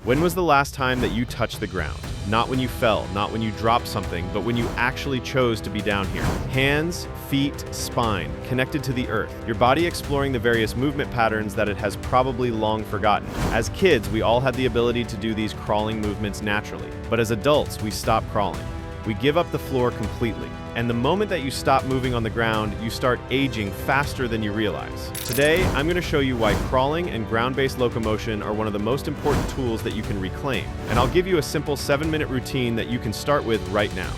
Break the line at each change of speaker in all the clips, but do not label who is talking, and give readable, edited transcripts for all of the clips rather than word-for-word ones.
When was the last time that you touched the ground? Not when you fell, not when you dropped something, but when you actually chose to be down here. Hands, feet, spine, connected to the earth. Your body exploring the various movement patterns that it has probably long forgotten. As kids, we all had the ability to do these crawling movements naturally. But as adults, we stop crawling. We give up the floor completely. And the moment that you stop moving on the ground, you start aging faster than you realize. Today, I'm going to show you why crawling and ground-based locomotion are one of the most important tools that you can reclaim. And I'll give you a simple 7-minute routine that you can start with right now.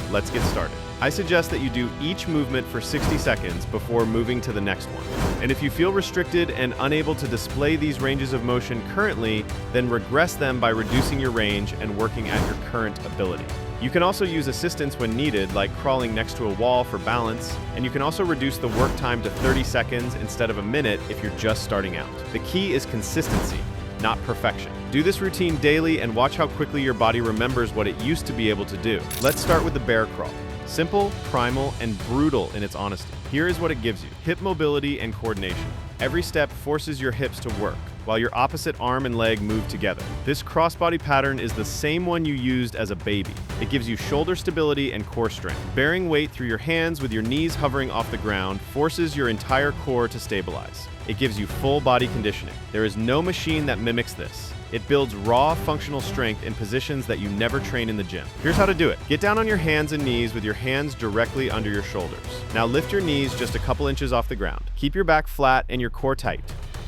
Let's get started. I suggest that you do each movement for 60 seconds before moving to the next one. And if you feel restricted and unable to display these ranges of motion currently, then regress them by reducing your range and working at your current ability. You can also use assistance when needed, like crawling next to a wall for balance, and you can also reduce the work time to 30 seconds instead of a minute if you're just starting out. The key is consistency, not perfection. Do this routine daily and watch how quickly your body remembers what it used to be able to do. Let's start with the bear crawl. Simple, primal, and brutal in its honesty. Here is what it gives you: hip mobility and coordination. Every step forces your hips to work, while your opposite arm and leg move together. This crossbody pattern is the same one you used as a baby. It gives you shoulder stability and core strength. Bearing weight through your hands with your knees hovering off the ground forces your entire core to stabilize. It gives you full body conditioning. There is no machine that mimics this. It builds raw, functional strength in positions that you never train in the gym. Here's how to do it. Get down on your hands and knees with your hands directly under your shoulders. Now lift your knees just a couple inches off the ground. Keep your back flat and your core tight.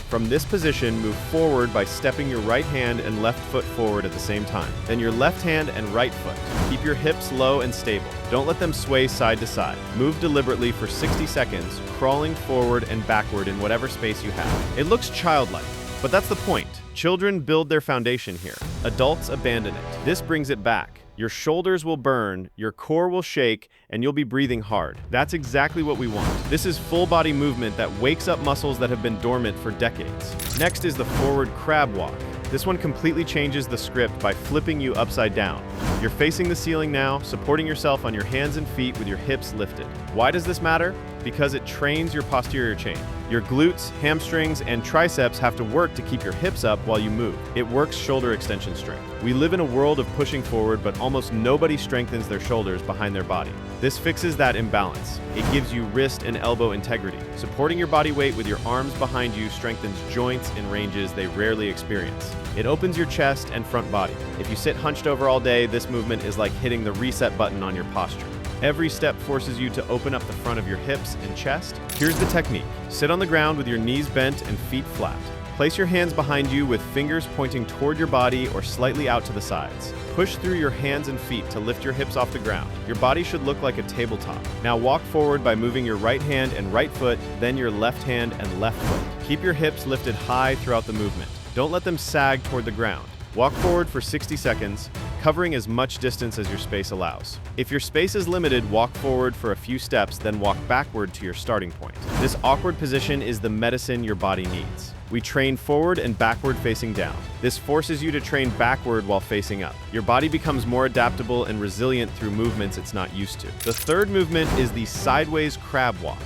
From this position, move forward by stepping your right hand and left foot forward at the same time. Then your left hand and right foot. Keep your hips low and stable. Don't let them sway side to side. Move deliberately for 60 seconds, crawling forward and backward in whatever space you have. It looks childlike, but that's the point. Children build their foundation here. Adults abandon it. This brings it back. Your shoulders will burn, your core will shake, and you'll be breathing hard. That's exactly what we want. This is full body movement that wakes up muscles that have been dormant for decades. Next is the forward crab walk. This one completely changes the script by flipping you upside down. You're facing the ceiling now, supporting yourself on your hands and feet with your hips lifted. Why does this matter? Because it trains your posterior chain. Your glutes, hamstrings, and triceps have to work to keep your hips up while you move. It works shoulder extension strength. We live in a world of pushing forward, but almost nobody strengthens their shoulders behind their body. This fixes that imbalance. It gives you wrist and elbow integrity. Supporting your body weight with your arms behind you strengthens joints in ranges they rarely experience. It opens your chest and front body. If you sit hunched over all day, this movement is like hitting the reset button on your posture. Every step forces you to open up the front of your hips and chest. Here's the technique. Sit on the ground with your knees bent and feet flat. Place your hands behind you with fingers pointing toward your body or slightly out to the sides. Push through your hands and feet to lift your hips off the ground. Your body should look like a tabletop. Now walk forward by moving your right hand and right foot, then your left hand and left foot. Keep your hips lifted high throughout the movement. Don't let them sag toward the ground. Walk forward for 60 seconds, covering as much distance as your space allows. If your space is limited, walk forward for a few steps, then walk backward to your starting point. This awkward position is the medicine your body needs. We train forward and backward facing down. This forces you to train backward while facing up. Your body becomes more adaptable and resilient through movements it's not used to. The third movement is the sideways crab walk,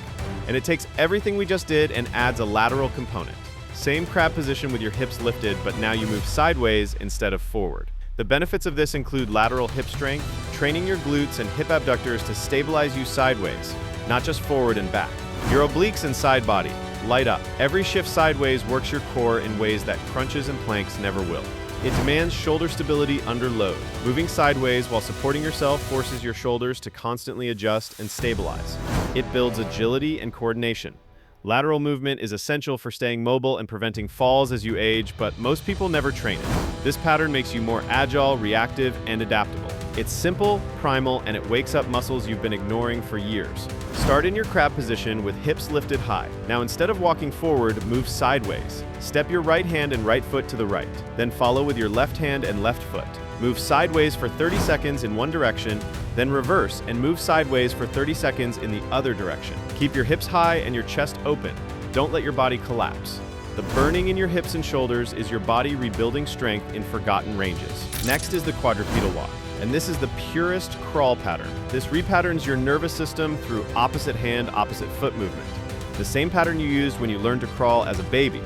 and it takes everything we just did and adds a lateral component. Same crab position with your hips lifted, but now you move sideways instead of forward. The benefits of this include lateral hip strength, training your glutes and hip abductors to stabilize you sideways, not just forward and back. Your obliques and side body, light up. Every shift sideways works your core in ways that crunches and planks never will. It demands shoulder stability under load. Moving sideways while supporting yourself forces your shoulders to constantly adjust and stabilize. It builds agility and coordination. Lateral movement is essential for staying mobile and preventing falls as you age, but most people never train it. This pattern makes you more agile, reactive, and adaptable. It's simple, primal, and it wakes up muscles you've been ignoring for years. Start in your crab position with hips lifted high. Now instead of walking forward, move sideways. Step your right hand and right foot to the right. Then follow with your left hand and left foot. Move sideways for 30 seconds in one direction, then reverse and move sideways for 30 seconds in the other direction. Keep your hips high and your chest open. Don't let your body collapse. The burning in your hips and shoulders is your body rebuilding strength in forgotten ranges. Next is the quadrupedal walk, and this is the purest crawl pattern. This repatterns your nervous system through opposite hand, opposite foot movement. The same pattern you used when you learned to crawl as a baby.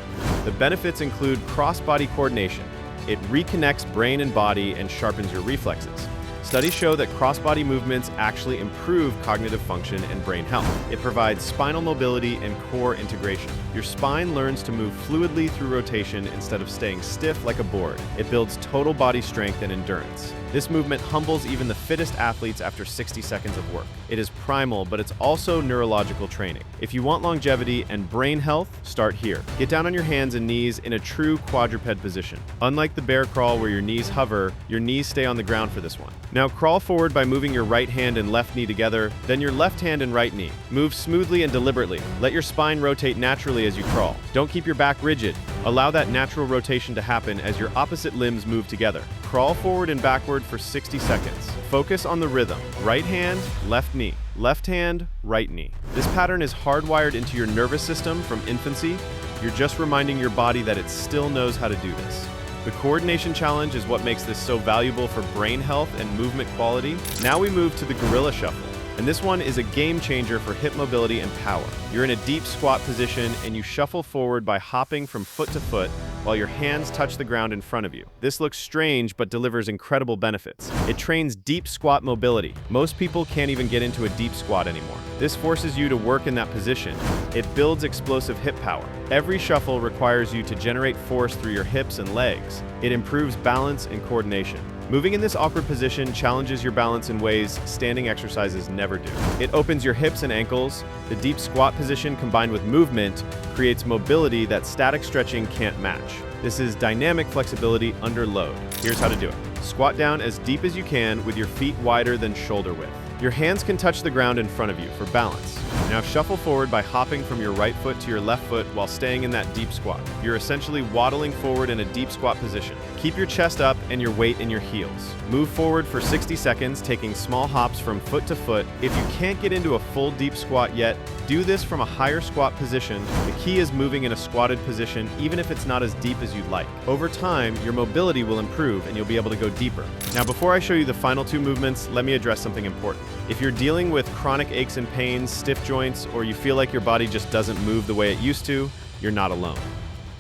The benefits include cross-body coordination. It reconnects brain and body and sharpens your reflexes. Studies show that cross-body movements actually improve cognitive function and brain health. It provides spinal mobility and core integration. Your spine learns to move fluidly through rotation instead of staying stiff like a board. It builds total body strength and endurance. This movement humbles even the fittest athletes after 60 seconds of work. It is primal, but it's also neurological training. If you want longevity and brain health, start here. Get down on your hands and knees in a true quadruped position. Unlike the bear crawl where your knees hover, your knees stay on the ground for this one. Now crawl forward by moving your right hand and left knee together, then your left hand and right knee. Move smoothly and deliberately. Let your spine rotate naturally as you crawl. Don't keep your back rigid. Allow that natural rotation to happen as your opposite limbs move together. Crawl forward and backward for 60 seconds. Focus on the rhythm. Right hand, left knee. Left hand, right knee. This pattern is hardwired into your nervous system from infancy. You're just reminding your body that it still knows how to do this. The coordination challenge is what makes this so valuable for brain health and movement quality. Now we move to the gorilla shuffle. And this one is a game changer for hip mobility and power. You're in a deep squat position and you shuffle forward by hopping from foot to foot while your hands touch the ground in front of you. This looks strange but delivers incredible benefits. It trains deep squat mobility. Most people can't even get into a deep squat anymore. This forces you to work in that position. It builds explosive hip power. Every shuffle requires you to generate force through your hips and legs. It improves balance and coordination. Moving in this awkward position challenges your balance in ways standing exercises never do. It opens your hips and ankles. The deep squat position combined with movement creates mobility that static stretching can't match. This is dynamic flexibility under load. Here's how to do it. Squat down as deep as you can with your feet wider than shoulder width. Your hands can touch the ground in front of you for balance. Now shuffle forward by hopping from your right foot to your left foot while staying in that deep squat. You're essentially waddling forward in a deep squat position. Keep your chest up and your weight in your heels. Move forward for 60 seconds, taking small hops from foot to foot. If you can't get into a full deep squat yet, do this from a higher squat position. The key is moving in a squatted position, even if it's not as deep as you'd like. Over time, your mobility will improve and you'll be able to go deeper. Now, before I show you the final two movements, let me address something important. If you're dealing with chronic aches and pains, stiff joints, or you feel like your body just doesn't move the way it used to, you're not alone.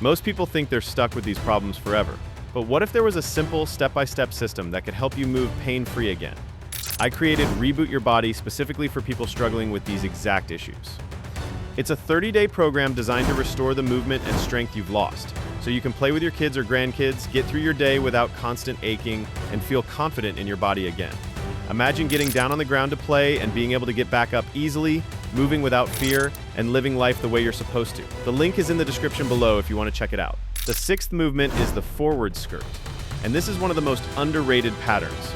Most people think they're stuck with these problems forever. But what if there was a simple step-by-step system that could help you move pain-free again? I created Reboot Your Body specifically for people struggling with these exact issues. It's a 30-day program designed to restore the movement and strength you've lost, so you can play with your kids or grandkids, get through your day without constant aching, and feel confident in your body again. Imagine getting down on the ground to play and being able to get back up easily, moving without fear, and living life the way you're supposed to. The link is in the description below if you want to check it out. The sixth movement is the forward skirt, and this is one of the most underrated patterns.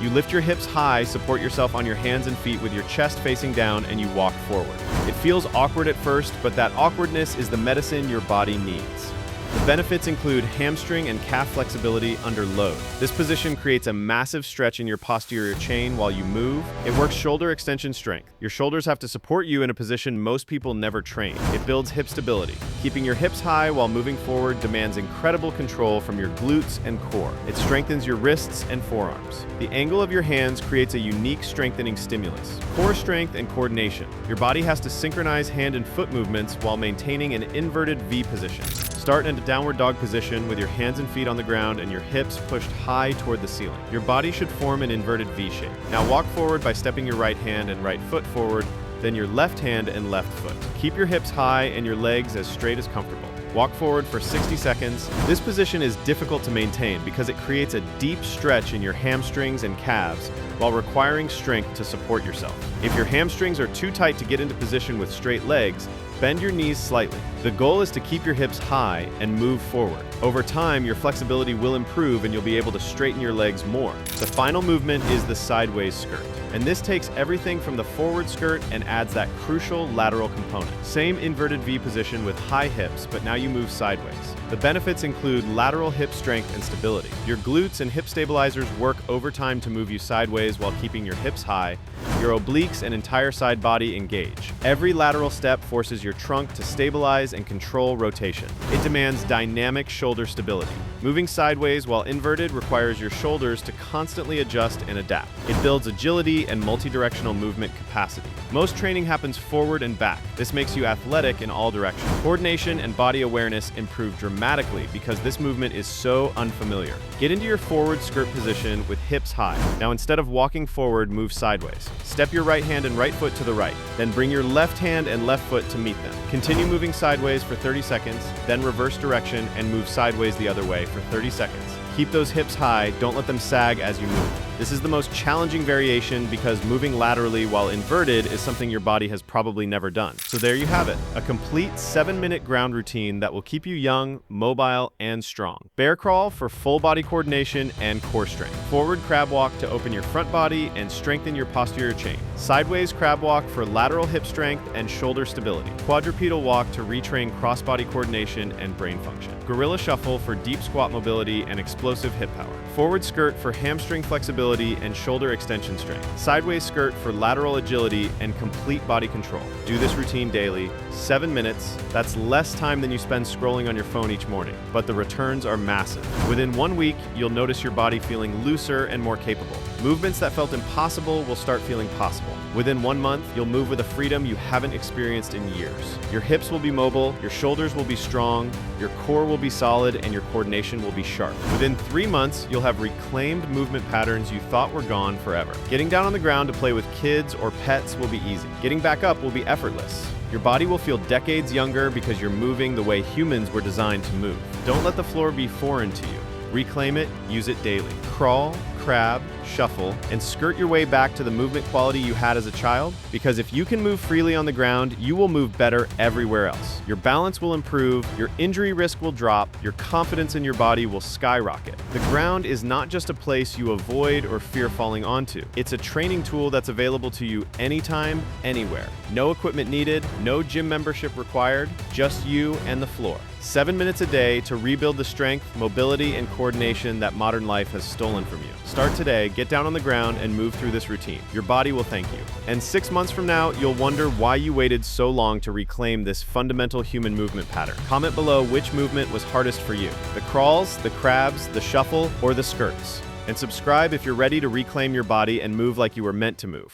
You lift your hips high, support yourself on your hands and feet with your chest facing down, and you walk forward. It feels awkward at first, but that awkwardness is the medicine your body needs. The benefits include hamstring and calf flexibility under load. This position creates a massive stretch in your posterior chain while you move. It works shoulder extension strength. Your shoulders have to support you in a position most people never train. It builds hip stability. Keeping your hips high while moving forward demands incredible control from your glutes and core. It strengthens your wrists and forearms. The angle of your hands creates a unique strengthening stimulus. Core strength and coordination. Your body has to synchronize hand and foot movements while maintaining an inverted V position. Start in a downward dog position with your hands and feet on the ground and your hips pushed high toward the ceiling. Your body should form an inverted V shape. Now walk forward by stepping your right hand and right foot forward, then your left hand and left foot. Keep your hips high and your legs as straight as comfortable. Walk forward for 60 seconds. This position is difficult to maintain because it creates a deep stretch in your hamstrings and calves while requiring strength to support yourself. If your hamstrings are too tight to get into position with straight legs, bend your knees slightly. The goal is to keep your hips high and move forward. Over time, your flexibility will improve and you'll be able to straighten your legs more. The final movement is the sideways skirt. And this takes everything from the forward skirt and adds that crucial lateral component. Same inverted V position with high hips, but now you move sideways. The benefits include lateral hip strength and stability. Your glutes and hip stabilizers work overtime to move you sideways while keeping your hips high. Your obliques and entire side body engage. Every lateral step forces your trunk to stabilize and control rotation. It demands dynamic shoulder stability. Moving sideways while inverted requires your shoulders to constantly adjust and adapt. It builds agility and multi-directional movement capacity. Most training happens forward and back. This makes you athletic in all directions. Coordination and body awareness improve dramatically because this movement is so unfamiliar. Get into your forward skirt position with hips high. Now instead of walking forward, move sideways. Step your right hand and right foot to the right. Then bring your left hand and left foot to meet them. Continue moving sideways for 30 seconds, then reverse direction and move sideways the other way for 30 seconds. Keep those hips high, don't let them sag as you move. This is the most challenging variation because moving laterally while inverted is something your body has probably never done. So there you have it, a complete 7-minute ground routine that will keep you young, mobile, and strong. Bear crawl for full body coordination and core strength. Forward crab walk to open your front body and strengthen your posterior chain. Sideways crab walk for lateral hip strength and shoulder stability. Quadripedal walk to retrain cross-body coordination and brain function. Gorilla shuffle for deep squat mobility and explosive hip power. Forward skirt for hamstring flexibility and shoulder extension strength. Sideways skirt for lateral agility and complete body control. Do this routine daily, 7 minutes. That's less time than you spend scrolling on your phone each morning, but the returns are massive. Within 1 week, you'll notice your body feeling looser and more capable. Movements that felt impossible will start feeling possible. Within 1 month, you'll move with a freedom you haven't experienced in years. Your hips will be mobile, your shoulders will be strong, your core will be solid, and your coordination will be sharp. Within 3 months, you'll have reclaimed movement patterns you thought were gone forever. Getting down on the ground to play with kids or pets will be easy. Getting back up will be effortless. Your body will feel decades younger because you're moving the way humans were designed to move. Don't let the floor be foreign to you. Reclaim it, use it daily. Crawl, crab, shuffle, and skirt your way back to the movement quality you had as a child, because if you can move freely on the ground, you will move better everywhere else. Your balance will improve, your injury risk will drop, your confidence in your body will skyrocket. The ground is not just a place you avoid or fear falling onto. It's a training tool that's available to you anytime, anywhere. No equipment needed, no gym membership required, just you and the floor. 7 minutes a day to rebuild the strength, mobility, and coordination that modern life has stolen from you. Start today, get down on the ground, and move through this routine. Your body will thank you. And 6 months from now, you'll wonder why you waited so long to reclaim this fundamental human movement pattern. Comment below which movement was hardest for you: the crawls, the crabs, the shuffle, or the skirts. And subscribe if you're ready to reclaim your body and move like you were meant to move.